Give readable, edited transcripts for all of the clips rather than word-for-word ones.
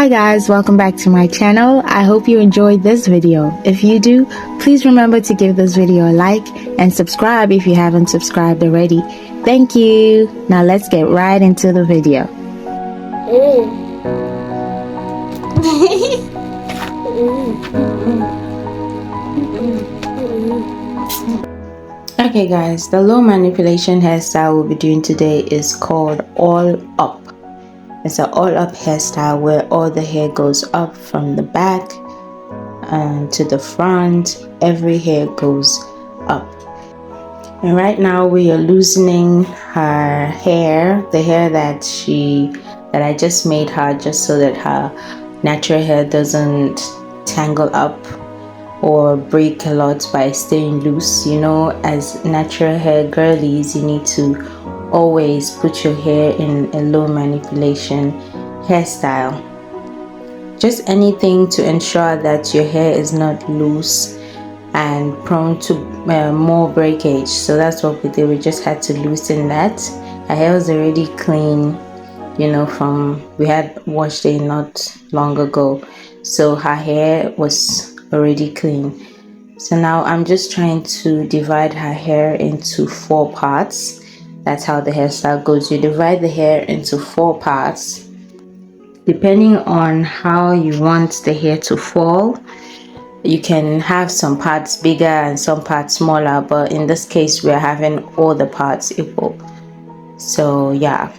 Hi guys, welcome back to my channel. I hope you enjoyed this video. If you do, please remember to give this video a like and subscribe if you haven't subscribed already. Thank you. Now let's get right into the video. Okay guys, the low manipulation hairstyle we'll be doing today is called all up. It's an all up hairstyle where all the hair goes up from the back and to the front. Every hair goes up. And right now we are loosening her hair, the hair that I just made her, just so that her natural hair doesn't tangle up or break a lot by staying loose. You know, as natural hair girlies, you need to always put your hair in a low manipulation hairstyle. Just anything to ensure that your hair is not loose and prone to more breakage. So that's what we did. We just had to loosen that. Her hair was already clean, you know, we had washed it not long ago, so her hair was already clean. So now I'm just trying to divide her hair into 4 parts. That's how the hairstyle goes. You divide the hair into 4 parts depending on how you want the hair to fall. You can have some parts bigger and some parts smaller, but in this case we are having all the parts equal. So yeah,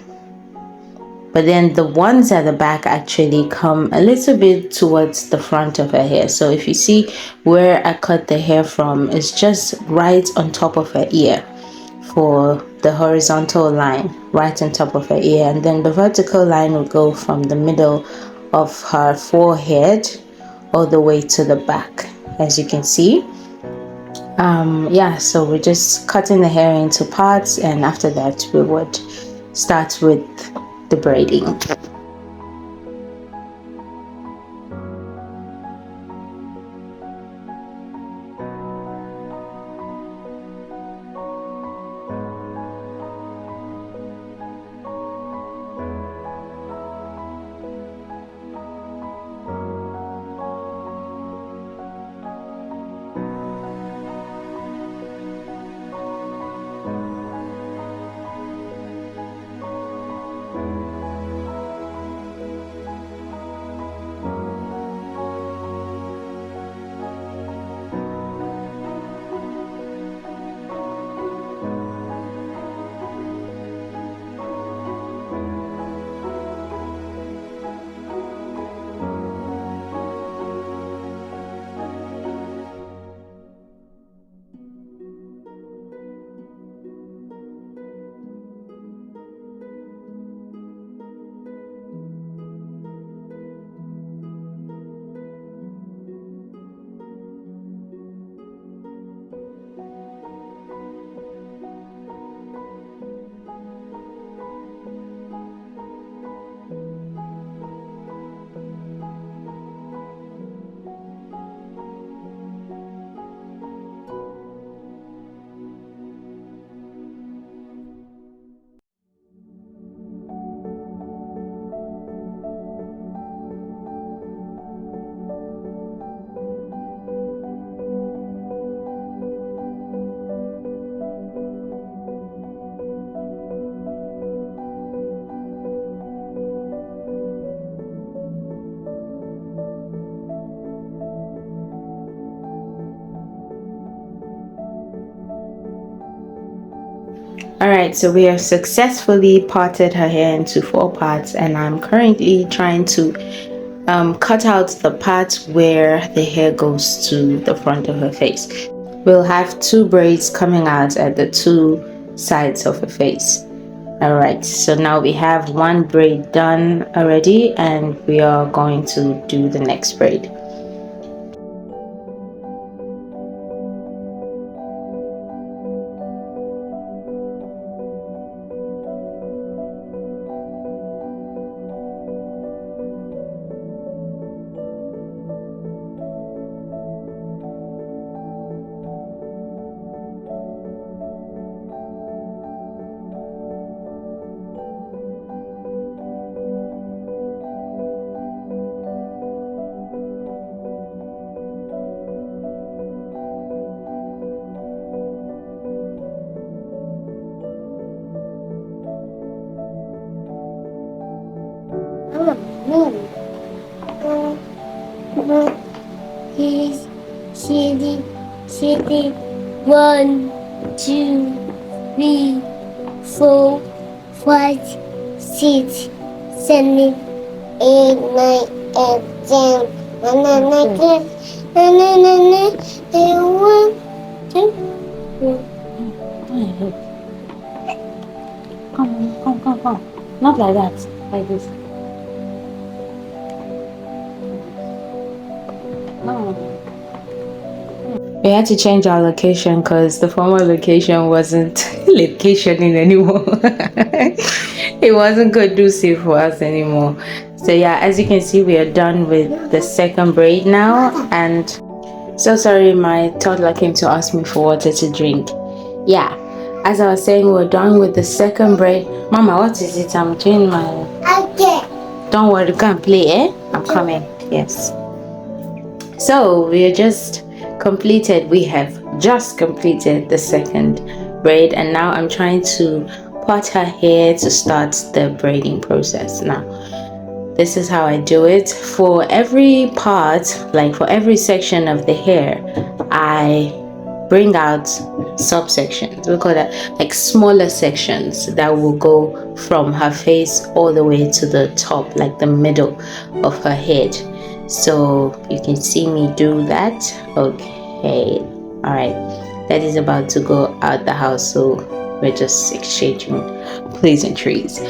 but then the ones at the back actually come a little bit towards the front of her hair. So if you see where I cut the hair from, it's just right on top of her ear for the horizontal line, right on top of her ear, and then the vertical line will go from the middle of her forehead all the way to the back, as you can see. Yeah, so we're just cutting the hair into parts, and after that we would start with the braiding. Alright, so we have successfully parted her hair into 4 parts, and I'm currently trying to cut out the part where the hair goes to the front of her face. We'll have 2 braids coming out at the 2 sides of her face. Alright, so now we have 1 braid done already, and we are going to do the next braid. counting 1, 2, 3, 4, 5, 6, 7, 8, 9, and 10. And then I can, and then I can, 1, 2, 3. Come. Not like that. Like this. No. We had to change our location because the former location wasn't locationing anymore. It wasn't conducive for us anymore. So yeah, as you can see, we are done with the second braid now. And so sorry, my toddler came to ask me for water to drink. Yeah, as I was saying, we're done with the second braid. Mama, what is it? I'm doing my... Okay. Don't worry, go and play, eh? I'm coming. Yes. So we are just completed. We have just completed the second braid, and now I'm trying to part her hair to start the braiding process. Now, this is how I do it. For every part, like for every section of the hair, I bring out subsections. We call that like smaller sections that will go from her face all the way to the top, like the middle of her head. So you can see me do that. Okay, all right, that is about to go out the house, so we're just exchanging pleasantries.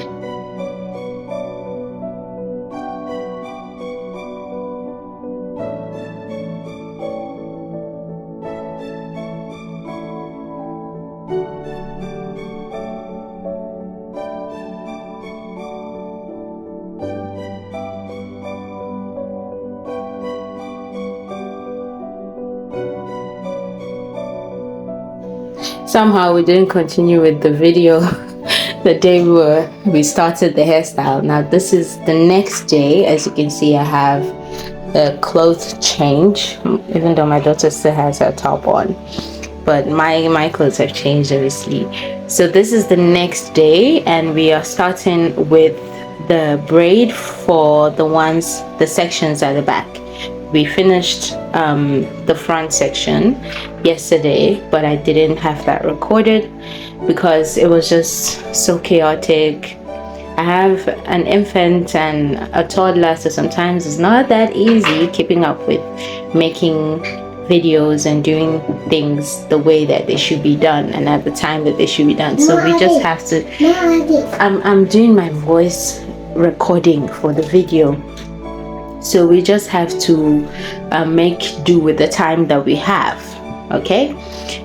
Somehow we didn't continue with the video the day we started the hairstyle. Now this is the next day. As you can see, I have a clothes change, even though my daughter still has her top on, but my clothes have changed obviously. So this is the next day, and we are starting with the braid for the sections at the back. We finished the front section yesterday, but I didn't have that recorded because it was just so chaotic. I have an infant and a toddler, so sometimes it's not that easy keeping up with making videos and doing things the way that they should be done and at the time that they should be done. So we just have to... I'm doing my voice recording for the video, so we just have to make do with the time that we have. Okay,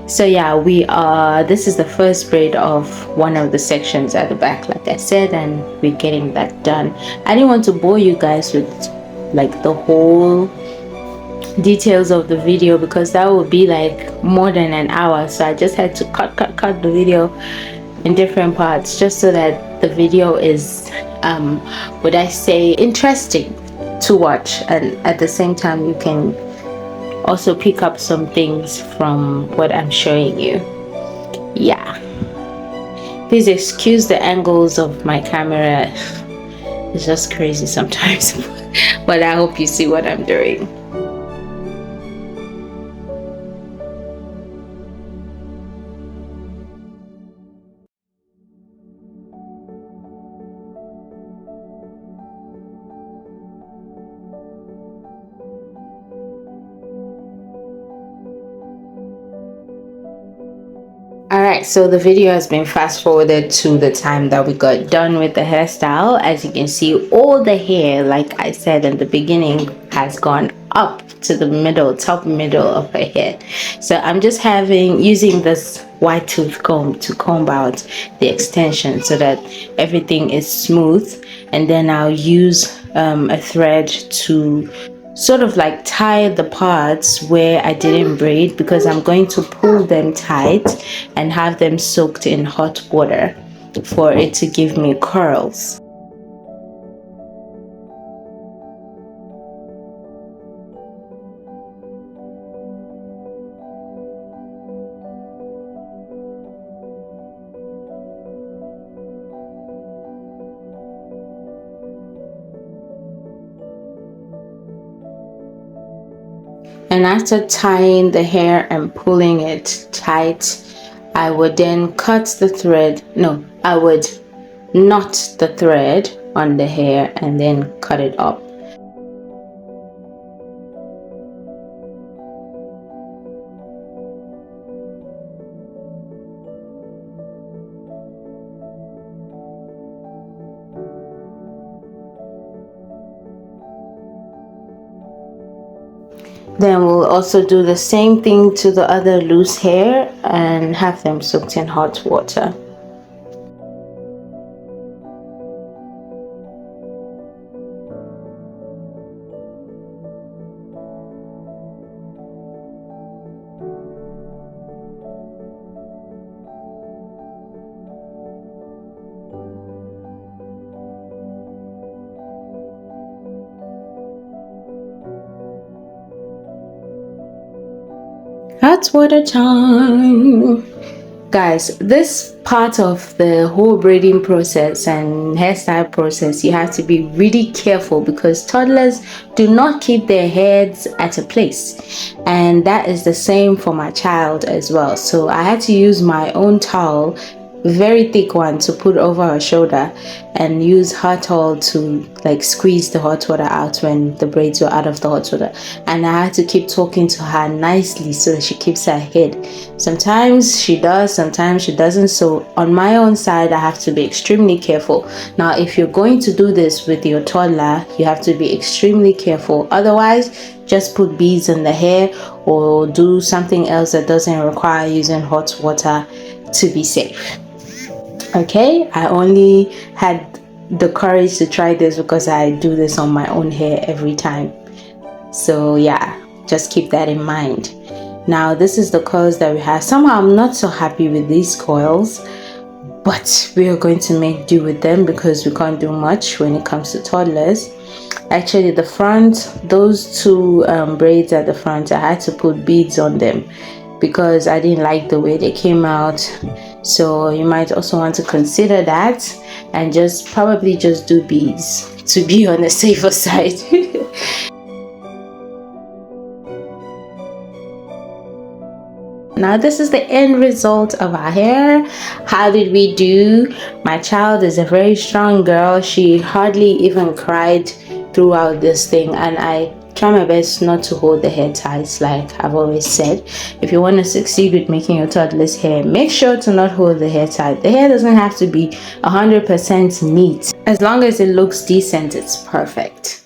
so yeah, this is the first braid of one of the sections at the back, like I said, and we're getting that done. I didn't want to bore you guys with like the whole details of the video because that would be like more than an hour, so I just had to cut the video in different parts just so that the video is would I say interesting to watch, and at the same time you can also pick up some things from what I'm showing you. Yeah, please excuse the angles of my camera, it's just crazy sometimes. But I hope you see what I'm doing. Alright, so the video has been fast forwarded to the time that we got done with the hairstyle. As you can see, all the hair, like I said in the beginning, has gone up to the top middle of her head. So I'm just using this wide tooth comb to comb out the extension so that everything is smooth, and then I'll use a thread to sort of like tie the parts where I didn't braid, because I'm going to pull them tight and have them soaked in hot water for it to give me curls. And after tying the hair and pulling it tight, I would then cut the thread. No, I would knot the thread on the hair and then cut it up. Then we'll also do the same thing to the other loose hair and have them soaked in hot water. Hot water time! Guys, this part of the whole braiding process and hairstyle process, you have to be really careful because toddlers do not keep their heads at a place, and that is the same for my child as well. So I had to use my own towel, very thick one, to put over her shoulder and use her towel to like squeeze the hot water out when the braids were out of the hot water. And I had to keep talking to her nicely so that she keeps her head. Sometimes she does, sometimes she doesn't. So on my own side, I have to be extremely careful. Now if you're going to do this with your toddler, you have to be extremely careful. Otherwise, just put beads in the hair or do something else that doesn't require using hot water to be safe. Okay, I only had the courage to try this because I do this on my own hair every time. So yeah, just keep that in mind. Now this is the coils that we have. Somehow I'm not so happy with these coils, but we are going to make do with them because we can't do much when it comes to toddlers. Actually, the front, those two braids at the front, I had to put beads on them because I didn't like the way they came out. So you might also want to consider that and probably just do beads to be on the safer side. Now this is the end result of our hair. How did we do? My child is a very strong girl. She hardly even cried throughout this thing, and I try my best not to hold the hair ties like I've always said. If you want to succeed with making your toddler's hair, make sure to not hold the hair tight. The hair doesn't have to be 100% neat. As long as it looks decent, it's perfect.